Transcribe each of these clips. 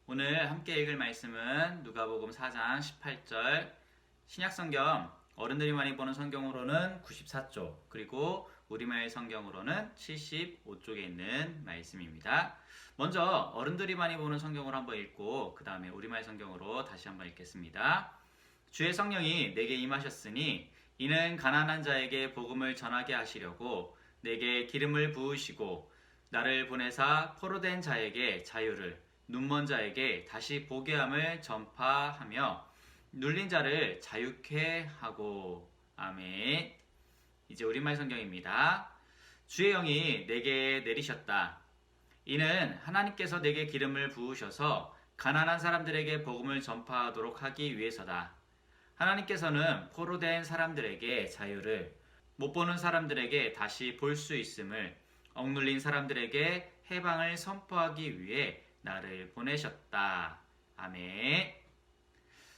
오늘 함께 읽을 말씀은 누가복음 4장 18절, 신약성경 어른들이 많이 보는 성경으로는 94쪽, 그리고 우리말 성경으로는 75쪽에 있는 말씀입니다. 먼저 어른들이 많이 보는 성경으로 한번 읽고 그 다음에 우리말 성경으로 다시 한번 읽겠습니다. 주의 성령이 내게 임하셨으니 이는 가난한 자에게 복음을 전하게 하시려고 내게 기름을 부으시고 나를 보내사 포로된 자에게 자유를, 눈먼 자에게 다시 보게 함을 전파하며 눌린 자를 자유케 하고. 아멘. 이제 우리말 성경입니다. 주의 영이 내게 내리셨다. 이는 하나님께서 내게 기름을 부으셔서 가난한 사람들에게 복음을 전파하도록 하기 위해서다. 하나님께서는 포로된 사람들에게 자유를, 못 보는 사람들에게 다시 볼 수 있음을, 억눌린 사람들에게 해방을 선포하기 위해 나를 보내셨다. 아멘.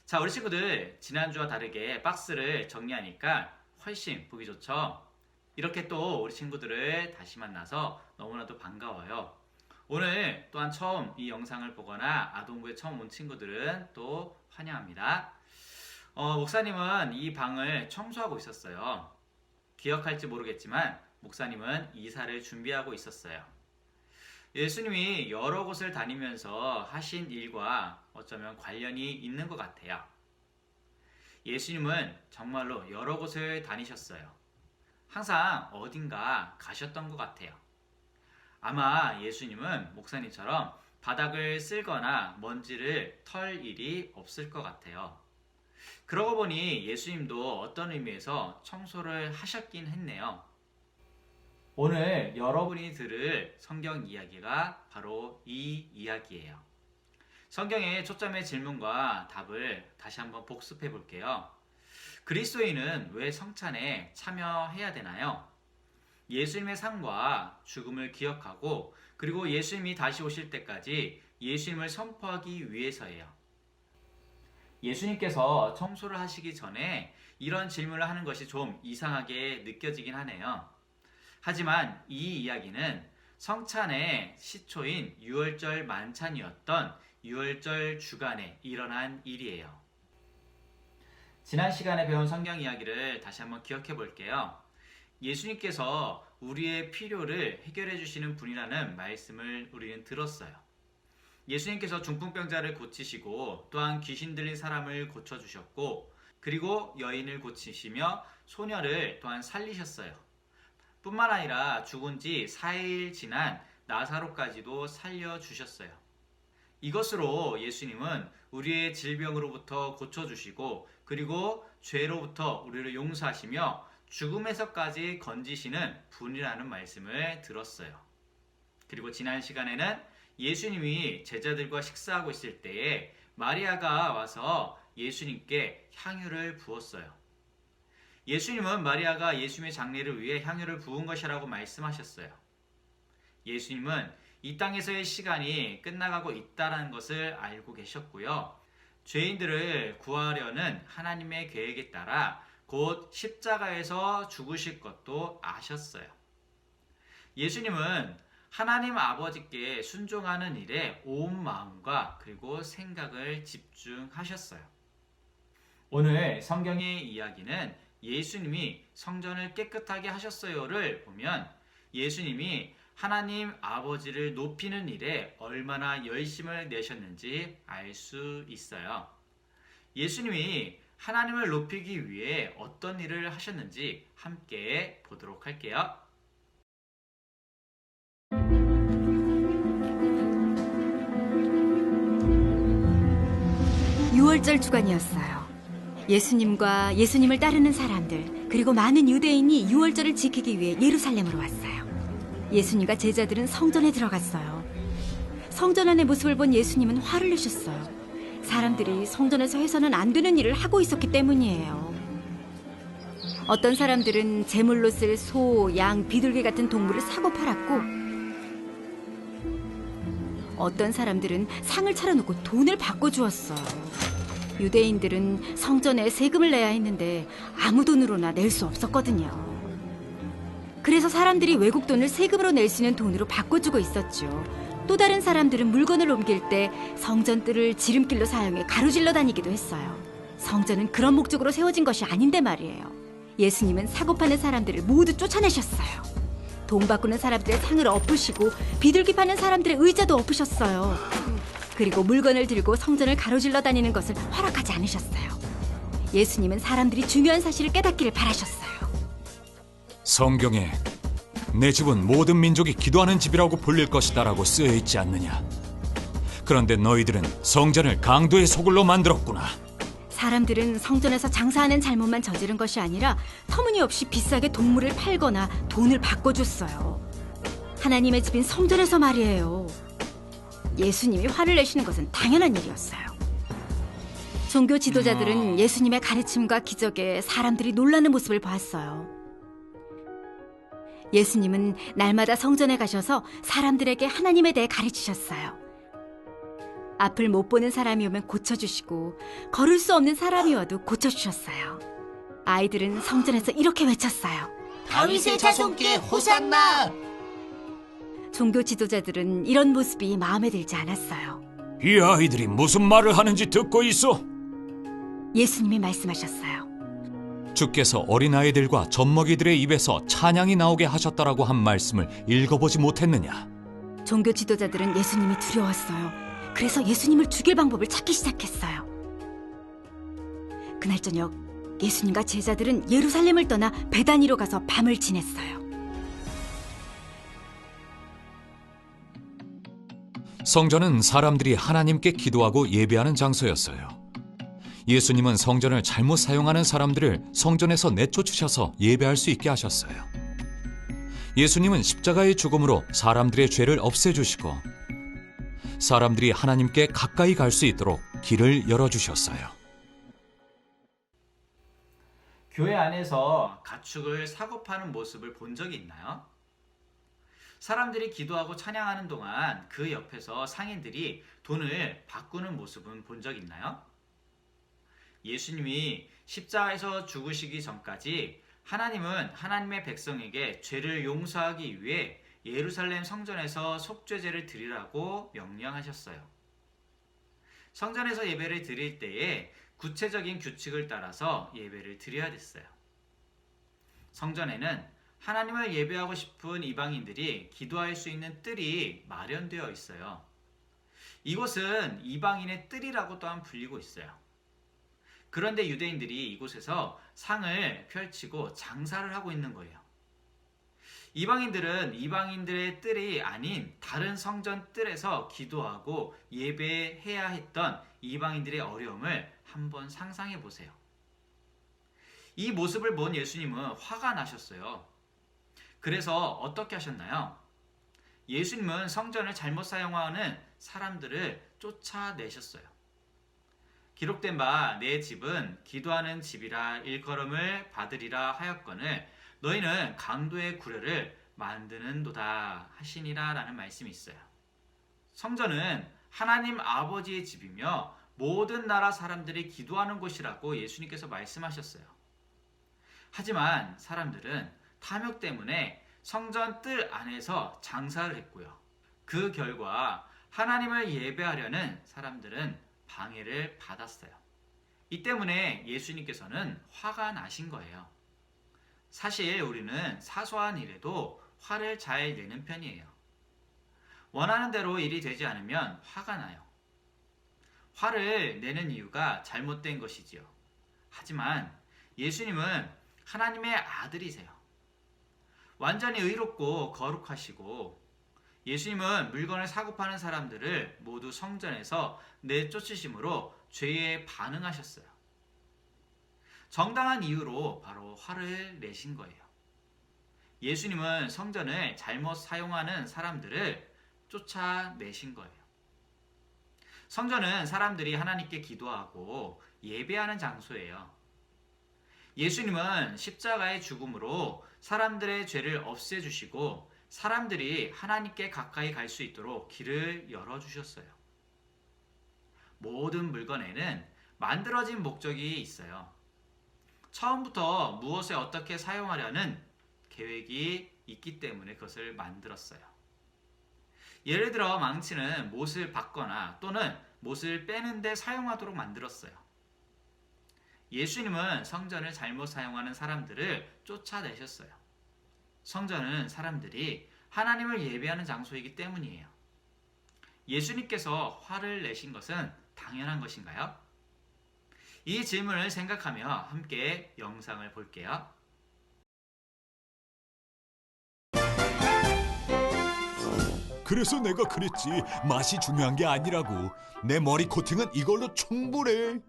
자, 우리 친구들 지난주와 다르게 박스를 정리하니까 훨씬 보기 좋죠? 이렇게 또 우리 친구들을 다시 만나서 너무나도 반가워요. 오늘 또한 처음 이 영상을 보거나 아동부에 처음 온 친구들은 또 환영합니다. 목사님은 이 방을 청소하고 있었어요. 기억할지 모르겠지만 목사님은 이사를 준비하고 있었어요. 예수님이 여러 곳을 다니면서 하신 일과 어쩌면 관련이 있는 것 같아요. 예수님은 정말로 여러 곳을 다니셨어요. 항상 어딘가 가셨던 것 같아요. 아마 예수님은 목사님처럼 바닥을 쓸거나 먼지를 털 일이 없을 것 같아요. 그러고 보니 예수님도 어떤 의미에서 청소를 하셨긴 했네요. 오늘 여러분이 들을 성경 이야기가 바로 이 이야기예요. 성경의 초점의 질문과 답을 다시 한번 복습해 볼게요. 그리스도인은 왜 성찬에 참여해야 되나요? 예수님의 삶과 죽음을 기억하고 그리고 예수님이 다시 오실 때까지 예수님을 선포하기 위해서예요. 예수님께서 청소를 하시기 전에 이런 질문을 하는 것이 좀 이상하게 느껴지긴 하네요. 하지만 이 이야기는 성찬의 시초인 유월절 만찬이었던 유월절 주간에 일어난 일이에요. 지난 시간에 배운 성경 이야기를 다시 한번 기억해 볼게요. 예수님께서 우리의 필요를 해결해 주시는 분이라는 말씀을 우리는 들었어요. 예수님께서 중풍병자를 고치시고 또한 귀신 들린 사람을 고쳐주셨고 그리고 여인을 고치시며 소녀를 또한 살리셨어요. 뿐만 아니라 죽은 지 4일 지난 나사로까지도 살려주셨어요. 이것으로 예수님은 우리의 질병으로부터 고쳐주시고 그리고 죄로부터 우리를 용서하시며 죽음에서까지 건지시는 분이라는 말씀을 들었어요. 그리고 지난 시간에는 예수님이 제자들과 식사하고 있을 때에 마리아가 와서 예수님께 향유를 부었어요. 예수님은 마리아가 예수님의 장례를 위해 향유를 부은 것이라고 말씀하셨어요. 예수님은 이 땅에서의 시간이 끝나가고 있다는 것을 알고 계셨고요. 죄인들을 구하려는 하나님의 계획에 따라 곧 십자가에서 죽으실 것도 아셨어요. 예수님은 하나님 아버지께 순종하는 일에 온 마음과 그리고 생각을 집중하셨어요. 오늘 성경의 이야기는 예수님이 성전을 깨끗하게 하셨어요를 보면 예수님이 하나님 아버지를 높이는 일에 얼마나 열심을 내셨는지 알 수 있어요. 예수님이 하나님을 높이기 위해 어떤 일을 하셨는지 함께 보도록 할게요. 유월절 주간이었어요. 예수님과 예수님을 따르는 사람들 그리고 많은 유대인이 유월절을 지키기 위해 예루살렘으로 왔어요. 예수님과 제자들은 성전에 들어갔어요. 성전 안의 모습을 본 예수님은 화를 내셨어요. 사람들이 성전에서 해서는 안 되는 일을 하고 있었기 때문이에요. 어떤 사람들은 제물로 쓸 소, 양, 비둘기 같은 동물을 사고 팔았고 어떤 사람들은 상을 차려놓고 돈을 바꿔 주었어요. 유대인들은 성전에 세금을 내야 했는데 아무 돈으로나 낼 수 없었거든요. 그래서 사람들이 외국 돈을 세금으로 낼 수 있는 돈으로 바꿔주고 있었죠. 또 다른 사람들은 물건을 옮길 때 성전 뜰을 지름길로 사용해 가로질러 다니기도 했어요. 성전은 그런 목적으로 세워진 것이 아닌데 말이에요. 예수님은 사고 파는 사람들을 모두 쫓아내셨어요. 돈 바꾸는 사람들의 상을 엎으시고 비둘기 파는 사람들의 의자도 엎으셨어요. 그리고 물건을 들고 성전을 가로질러 다니는 것을 허락하지 않으셨어요. 예수님은 사람들이 중요한 사실을 깨닫기를 바라셨어요. 성경에 내 집은 모든 민족이 기도하는 집이라고 불릴 것이다라고 쓰여 있지 않느냐. 그런데 너희들은 성전을 강도의 소굴로 만들었구나. 사람들은 성전에서 장사하는 잘못만 저지른 것이 아니라 터무니없이 비싸게 동물을 팔거나 돈을 바꿔줬어요. 하나님의 집인 성전에서 말이에요. 예수님이 화를 내시는 것은 당연한 일이었어요. 종교 지도자들은 예수님의 가르침과 기적에 사람들이 놀라는 모습을 보았어요. 예수님은 날마다 성전에 가셔서 사람들에게 하나님에 대해 가르치셨어요. 앞을 못 보는 사람이 오면 고쳐주시고 걸을 수 없는 사람이 와도 고쳐주셨어요. 아이들은 성전에서 이렇게 외쳤어요. 다윗의 자손께 호산나! 종교 지도자들은 이런 모습이 마음에 들지 않았어요. 이 아이들이 무슨 말을 하는지 듣고 있어? 예수님이 말씀하셨어요. 주께서 어린아이들과 젖먹이들의 입에서 찬양이 나오게 하셨다라고 한 말씀을 읽어보지 못했느냐? 종교 지도자들은 예수님이 두려웠어요. 그래서 예수님을 죽일 방법을 찾기 시작했어요. 그날 저녁 예수님과 제자들은 예루살렘을 떠나 베다니로 가서 밤을 지냈어요. 성전은 사람들이 하나님께 기도하고 예배하는 장소였어요. 예수님은 성전을 잘못 사용하는 사람들을 성전에서 내쫓으셔서 예배할 수 있게 하셨어요. 예수님은 십자가의 죽음으로 사람들의 죄를 없애주시고 사람들이 하나님께 가까이 갈 수 있도록 길을 열어주셨어요. 교회 안에서 가축을 사고 파는 모습을 본 적이 있나요? 사람들이 기도하고 찬양하는 동안 그 옆에서 상인들이 돈을 바꾸는 모습은 본 적 있나요? 예수님이 십자가에서 죽으시기 전까지 하나님은 하나님의 백성에게 죄를 용서하기 위해 예루살렘 성전에서 속죄제를 드리라고 명령하셨어요. 성전에서 예배를 드릴 때에 구체적인 규칙을 따라서 예배를 드려야 됐어요. 성전에는 하나님을 예배하고 싶은 이방인들이 기도할 수 있는 뜰이 마련되어 있어요. 이곳은 이방인의 뜰이라고 또한 불리고 있어요. 그런데 유대인들이 이곳에서 상을 펼치고 장사를 하고 있는 거예요. 이방인들은 이방인들의 뜰이 아닌 다른 성전 뜰에서 기도하고 예배해야 했던 이방인들의 어려움을 한번 상상해 보세요. 이 모습을 본 예수님은 화가 나셨어요. 그래서 어떻게 하셨나요? 예수님은 성전을 잘못 사용하는 사람들을 쫓아내셨어요. 기록된 바 내 집은 기도하는 집이라 일컬음을 받으리라 하였거늘 너희는 강도의 구려를 만드는도다 하시니라 라는 말씀이 있어요. 성전은 하나님 아버지의 집이며 모든 나라 사람들이 기도하는 곳이라고 예수님께서 말씀하셨어요. 하지만 사람들은 탐욕 때문에 성전 뜰 안에서 장사를 했고요. 그 결과 하나님을 예배하려는 사람들은 방해를 받았어요. 이 때문에 예수님께서는 화가 나신 거예요. 사실 우리는 사소한 일에도 화를 잘 내는 편이에요. 원하는 대로 일이 되지 않으면 화가 나요. 화를 내는 이유가 잘못된 것이지요. 하지만 예수님은 하나님의 아들이세요. 완전히 의롭고 거룩하시고 예수님은 물건을 사고 파는 사람들을 모두 성전에서 내쫓으심으로 죄에 반응하셨어요. 정당한 이유로 바로 화를 내신 거예요. 예수님은 성전을 잘못 사용하는 사람들을 쫓아내신 거예요. 성전은 사람들이 하나님께 기도하고 예배하는 장소예요. 예수님은 십자가의 죽음으로 사람들의 죄를 없애주시고 사람들이 하나님께 가까이 갈 수 있도록 길을 열어주셨어요. 모든 물건에는 만들어진 목적이 있어요. 처음부터 무엇을 어떻게 사용하려는 계획이 있기 때문에 그것을 만들었어요. 예를 들어 망치는 못을 박거나 또는 못을 빼는 데 사용하도록 만들었어요. 예수님은 성전을 잘못 사용하는 사람들을 쫓아내셨어요. 성전은 사람들이 하나님을 예배하는 장소이기 때문이에요. 예수님께서 화를 내신 것은 당연한 것인가요? 이 질문을 생각하며 함께 영상을 볼게요. 그래서 내가 그랬지. 맛이 중요한 게 아니라고. 내 머리 코팅은 이걸로 충분해.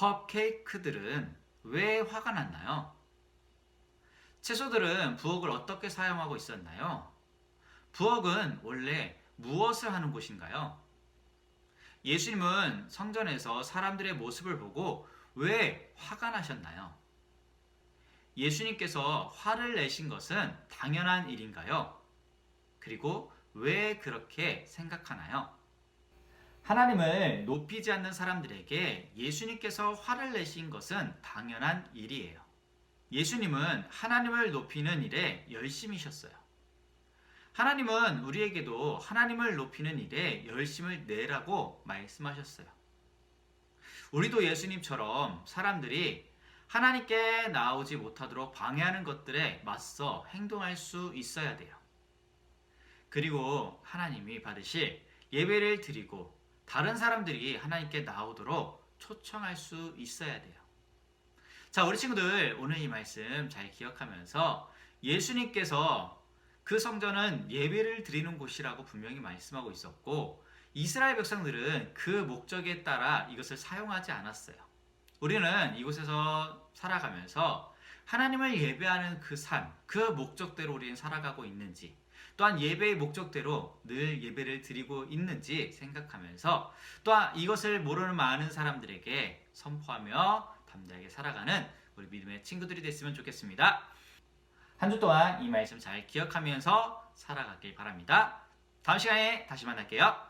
컵케이크들은 왜 화가 났나요? 채소들은 부엌을 어떻게 사용하고 있었나요? 부엌은 원래 무엇을 하는 곳인가요? 예수님은 성전에서 사람들의 모습을 보고 왜 화가 나셨나요? 예수님께서 화를 내신 것은 당연한 일인가요? 그리고 왜 그렇게 생각하나요? 하나님을 높이지 않는 사람들에게 예수님께서 화를 내신 것은 당연한 일이에요. 예수님은 하나님을 높이는 일에 열심이셨어요. 하나님은 우리에게도 하나님을 높이는 일에 열심을 내라고 말씀하셨어요. 우리도 예수님처럼 사람들이 하나님께 나오지 못하도록 방해하는 것들에 맞서 행동할 수 있어야 돼요. 그리고 하나님이 받으실 예배를 드리고 다른 사람들이 하나님께 나오도록 초청할 수 있어야 돼요. 자, 우리 친구들 오늘 이 말씀 잘 기억하면서 예수님께서 그 성전은 예배를 드리는 곳이라고 분명히 말씀하고 있었고 이스라엘 백성들은 그 목적에 따라 이것을 사용하지 않았어요. 우리는 이곳에서 살아가면서 하나님을 예배하는 그 삶, 그 목적대로 우리는 살아가고 있는지 또한 예배의 목적대로 늘 예배를 드리고 있는지 생각하면서 또한 이것을 모르는 많은 사람들에게 선포하며 담대하게 살아가는 우리 믿음의 친구들이 됐으면 좋겠습니다. 한 주 동안 이 말씀 잘 기억하면서 살아가길 바랍니다. 다음 시간에 다시 만날게요.